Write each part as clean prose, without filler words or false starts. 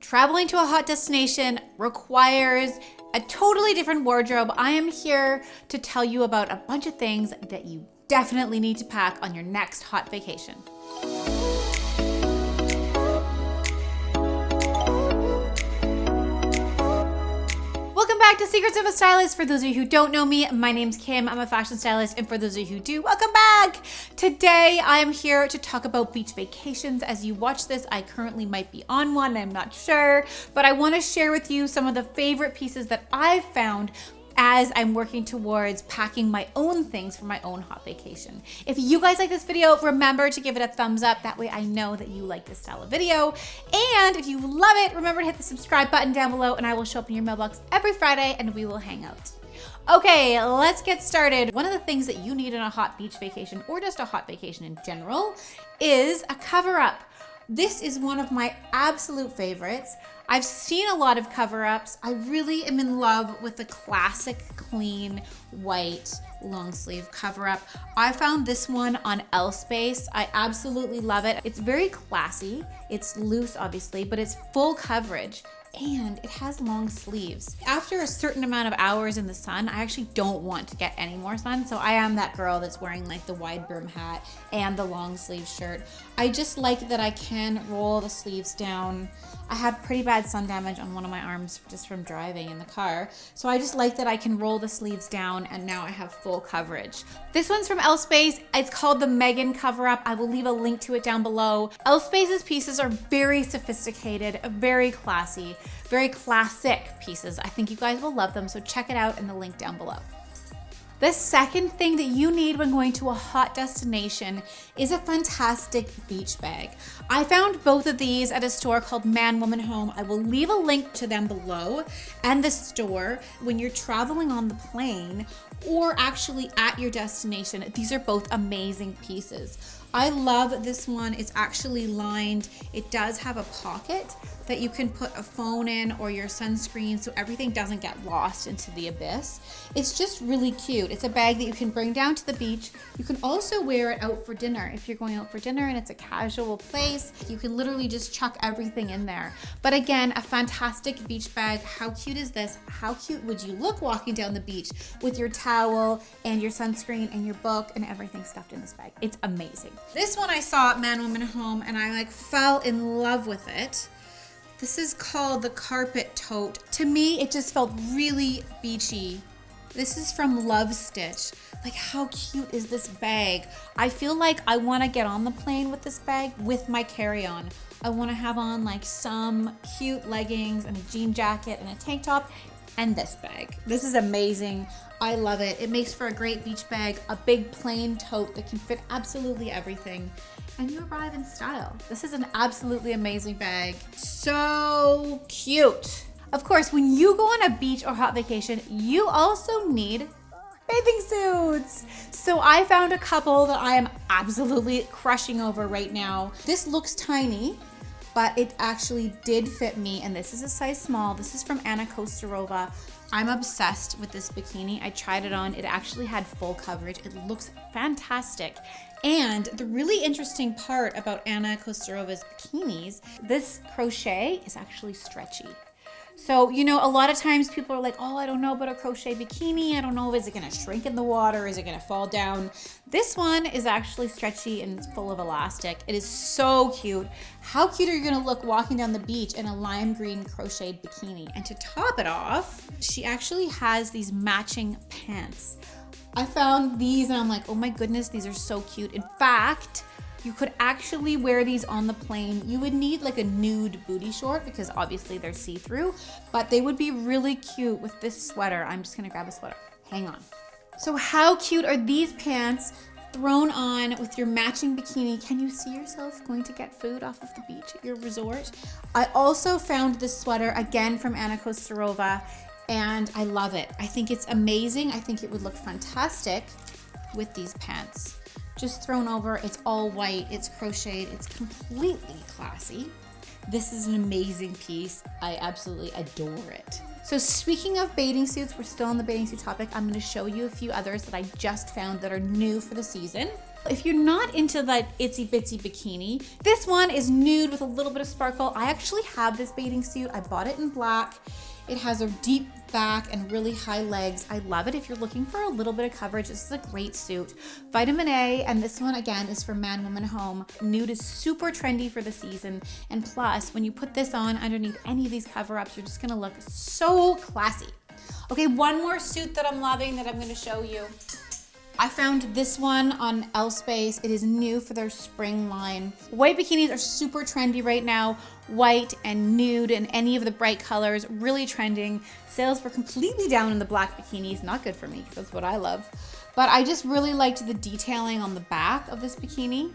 Traveling to a hot destination requires a totally different wardrobe. I am here to tell you about a bunch of things that you definitely need to pack on your next hot vacation. Welcome back to Secrets of a Stylist. For those of you who don't know me, my name's Kim. I'm a fashion stylist. And for those of you who do, welcome back. Today, I am here to talk about beach vacations. As you watch this, I currently might be on one. I'm not sure, but I want to share with you some of the favorite pieces that I've found as I'm working towards packing my own things for my own hot vacation. If you guys like this video, remember to give it a thumbs up. That way I know that you like this style of video. And if you love it, remember to hit the subscribe button down below and I will show up in your mailbox every Friday and we will hang out. Okay, let's get started. One of the things that you need in a hot beach vacation or just a hot vacation in general is a cover-up. This is one of my absolute favorites. I've seen a lot of cover-ups. I really am in love with the classic clean white long sleeve cover-up. I found this one on Space. I absolutely love it. It's very classy. It's loose, obviously, but it's full coverage. And it has long sleeves. After a certain amount of hours in the sun, I actually don't want to get any more sun. So I am that girl that's wearing like the wide brim hat and the long sleeve shirt. I just like that I can roll the sleeves down. I had pretty bad sun damage on one of my arms just from driving in the car. So I just like that I can roll the sleeves down and now I have full coverage. This one's from Space. It's called the Megan cover up. I will leave a link to it down below. Space's pieces are very sophisticated, very classy, very classic pieces. I think you guys will love them. So check it out in the link down below. The second thing that you need when going to a hot destination is a fantastic beach bag. I found both of these at a store called Man Woman Home. I will leave a link to them below and the store. When you're traveling on the plane or actually at your destination, these are both amazing pieces. I love this one. It's actually lined. It does have a pocket that you can put a phone in or your sunscreen so everything doesn't get lost into the abyss. It's just really cute. It's a bag that you can bring down to the beach. You can also wear it out for dinner. If you're going out for dinner and it's a casual place, you can literally just chuck everything in there. But again, a fantastic beach bag. How cute is this? How cute would you look walking down the beach with your towel and your sunscreen and your book and everything stuffed in this bag? It's amazing. This one I saw at Man Woman Home and I fell in love with it. This is called the Carpet Tote. To me, it just felt really beachy. This is from Love Stitch. Like, how cute is this bag? I feel like I want to get on the plane with this bag with my carry-on. I want to have on like some cute leggings and a jean jacket and a tank top and this bag. This is amazing. I love it. It makes for a great beach bag, a big plain tote that can fit absolutely everything. And you arrive in style. This is an absolutely amazing bag. So cute. Of course, when you go on a beach or hot vacation, you also need bathing suits. So I found a couple that I am absolutely crushing over right now. This looks tiny, but it actually did fit me. And this is a size small. This is from Kosturova. I'm obsessed with this bikini. I tried it on. It actually had full coverage. It looks fantastic. And the really interesting part about Kosturova's bikinis, this crochet is actually stretchy. So, you know, a lot of times people are like, oh, I don't know about a crochet bikini. I don't know, is it gonna shrink in the water? Is it gonna fall down? This one is actually stretchy and it's full of elastic. It is so cute. How cute are you gonna look walking down the beach in a lime green crocheted bikini? And to top it off, she actually has these matching pants. I found these and I'm like, oh my goodness, these are so cute. In fact, you could actually wear these on the plane. You would need like a nude booty short because obviously they're see-through, but they would be really cute with this sweater. I'm just gonna grab a sweater. Hang on. So how cute are these pants thrown on with your matching bikini? Can you see yourself going to get food off of the beach at your resort? I also found this sweater again from Kosturova and I love it. I think it's amazing. I think it would look fantastic with these pants. Just thrown over, it's all white, it's crocheted, it's completely classy. This is an amazing piece. I absolutely adore it. So speaking of bathing suits, we're still on the bathing suit topic. I'm gonna show you a few others that I just found that are new for the season. If you're not into that itsy bitsy bikini, this one is nude with a little bit of sparkle. I actually have this bathing suit. I bought it in black. It has a deep back and really high legs. I love it. If you're looking for a little bit of coverage, this is a great suit. Vitamin A, and this one again is for man, woman, home. Nude is super trendy for the season. And plus, when you put this on underneath any of these cover-ups, you're just gonna look so classy. Okay, one more suit that I'm loving that I'm gonna show you. I found this one on L-Space. It is new for their spring line. White bikinis are super trendy right now. White and nude and any of the bright colors, really trending. Sales were completely down in the black bikinis. Not good for me because that's what I love. But I just really liked the detailing on the back of this bikini.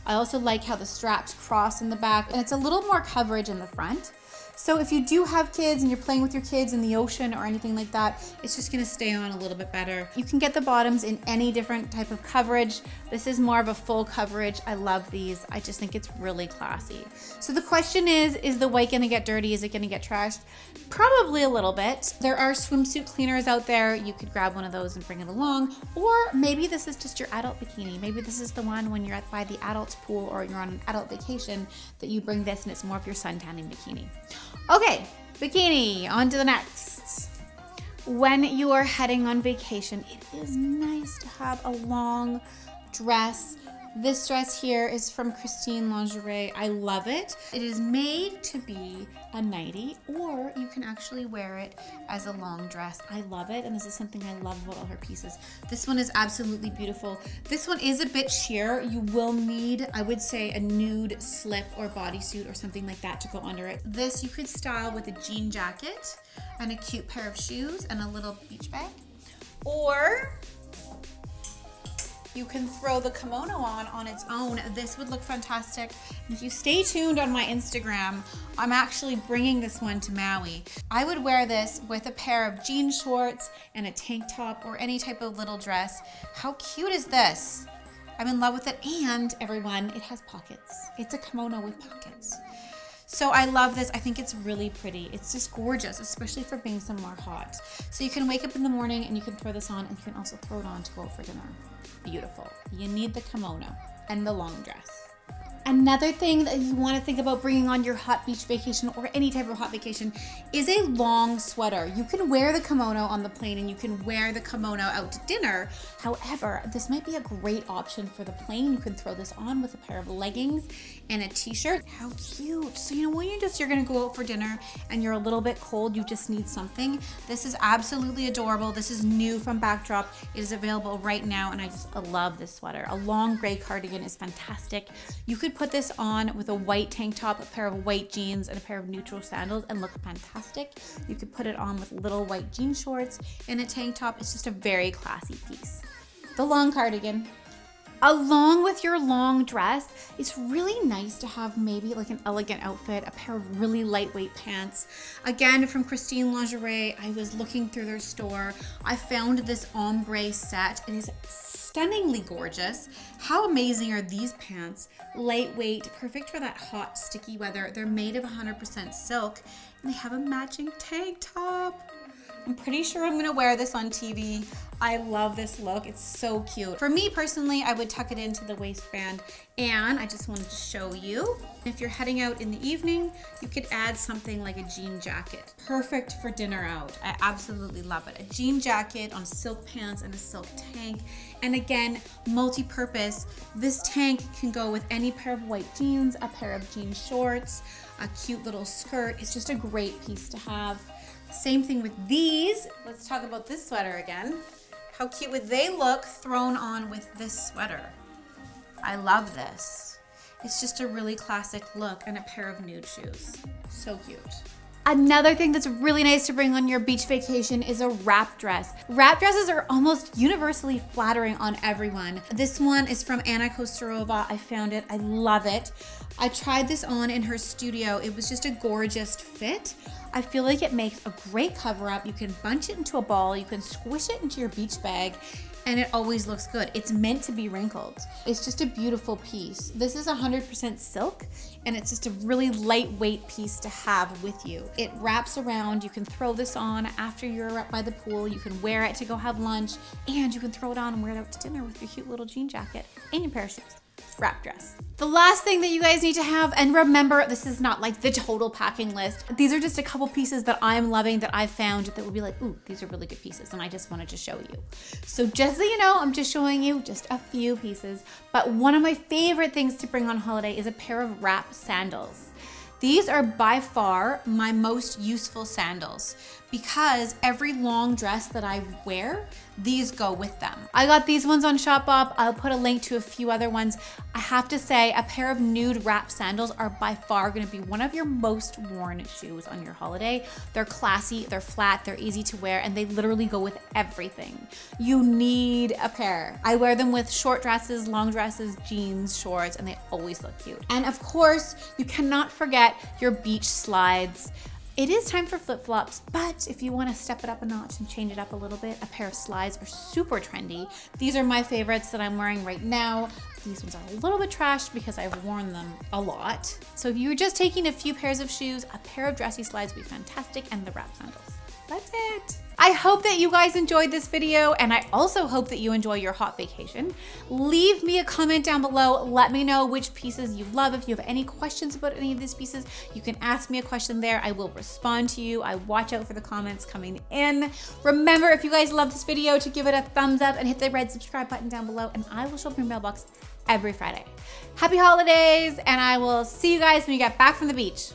I also like how the straps cross in the back, and it's a little more coverage in the front. So if you do have kids and you're playing with your kids in the ocean or anything like that, it's just gonna stay on a little bit better. You can get the bottoms in any different type of coverage. This is more of a full coverage. I love these. I just think it's really classy. So the question is the white gonna get dirty? Is it gonna get trashed? Probably a little bit. There are swimsuit cleaners out there. You could grab one of those and bring it along. Or maybe this is just your adult bikini. Maybe this is the one when you're by the adult's pool or you're on an adult vacation that you bring this and it's more of your sun tanning bikini. Okay, bikini, on to the next. When you are heading on vacation, it is nice to have a long dress. This dress here is from Christine Lingerie. I love it. It is made to be a nightie, or you can actually wear it as a long dress. I love it, and this is something I love about all her pieces. This one is absolutely beautiful. This one is a bit sheer. You will need, I would say, a nude slip or bodysuit or something like that to go under it. This you could style with a jean jacket and a cute pair of shoes and a little beach bag. Or you can throw the kimono on its own. This would look fantastic. And if you stay tuned on my Instagram, I'm actually bringing this one to Maui. I would wear this with a pair of jean shorts and a tank top or any type of little dress. How cute is this? I'm in love with it, and everyone, it has pockets. It's a kimono with pockets. So I love this. I think it's really pretty. It's just gorgeous, especially for being somewhere hot. So you can wake up in the morning and you can throw this on, and you can also throw it on to go out for dinner. Beautiful. You need the kimono and the long dress. Another thing that you want to think about bringing on your hot beach vacation or any type of hot vacation is a long sweater. You can wear the kimono on the plane and you can wear the kimono out to dinner. However, this might be a great option for the plane. You can throw this on with a pair of leggings and a t-shirt. How cute. So when you're gonna go out for dinner and you're a little bit cold, you just need something. This is absolutely adorable. This is new from Backdrop. It is available right now, and I love this sweater. A long gray cardigan is fantastic. You could put this on with a white tank top, a pair of white jeans, and a pair of neutral sandals and look fantastic. You could put it on with little white jean shorts and a tank top. It's just a very classy piece. The long cardigan. Along with your long dress, it's really nice to have maybe like an elegant outfit, a pair of really lightweight pants. Again, from Christine Lingerie, I was looking through their store. I found this ombre set. It is stunningly gorgeous. How amazing are these pants? Lightweight, perfect for that hot, sticky weather. They're made of 100% silk, and they have a matching tank top. I'm pretty sure I'm gonna wear this on TV. I love this look. It's so cute. For me personally, I would tuck it into the waistband, and I just wanted to show you. If you're heading out in the evening, you could add something like a jean jacket. Perfect for dinner out. I absolutely love it. A jean jacket on silk pants and a silk tank. And again, multi-purpose. This tank can go with any pair of white jeans, a pair of jean shorts, a cute little skirt. It's just a great piece to have. Same thing with these. Let's talk about this sweater again. How cute would they look thrown on with this sweater? I love this. It's just a really classic look, and a pair of nude shoes. So cute. Another thing that's really nice to bring on your beach vacation is a wrap dress. Wrap dresses are almost universally flattering on everyone. This one is from Kosturova. I found it. I love it. I tried this on in her studio. It was just a gorgeous fit. I feel like it makes a great cover up. You can bunch it into a ball. You can squish it into your beach bag. and it always looks good. It's meant to be wrinkled. It's just a beautiful piece. This is 100% silk, and it's just a really lightweight piece to have with you. It wraps around. You can throw this on after you're up by the pool. You can wear it to go have lunch, and you can throw it on and wear it out to dinner with your cute little jean jacket and your pair of shoes. Wrap dress. The last thing that you guys need to have, and remember, this is not like the total packing list. These are just a couple pieces that I'm loving that I've found that would be like, ooh, these are really good pieces, and I just wanted to show you. So just so you know, I'm just showing you just a few pieces, but one of my favorite things to bring on holiday is a pair of wrap sandals. These are by far my most useful sandals because every long dress that I wear, these go with them. I got these ones on Shopbop. I'll put a link to a few other ones. I have to say, a pair of nude wrap sandals are by far gonna be one of your most worn shoes on your holiday. They're classy, they're flat, they're easy to wear, and they literally go with everything. You need a pair. I wear them with short dresses, long dresses, jeans, shorts, and they always look cute. And of course, you cannot forget your beach slides. It is time for flip-flops, but if you want to step it up a notch and change it up a little bit, a pair of slides are super trendy. These are my favorites that I'm wearing right now. These ones are a little bit trashed because I've worn them a lot. So if you were just taking a few pairs of shoes, a pair of dressy slides would be fantastic, and the wrap sandals. That's it. I hope that you guys enjoyed this video, and I also hope that you enjoy your hot vacation. Leave me a comment down below. Let me know which pieces you love. If you have any questions about any of these pieces, you can ask me a question there. I will respond to you. I watch out for the comments coming in. Remember, if you guys love this video, to give it a thumbs up and hit the red subscribe button down below, and I will show up in your mailbox every Friday. Happy holidays, and I will see you guys when you get back from the beach.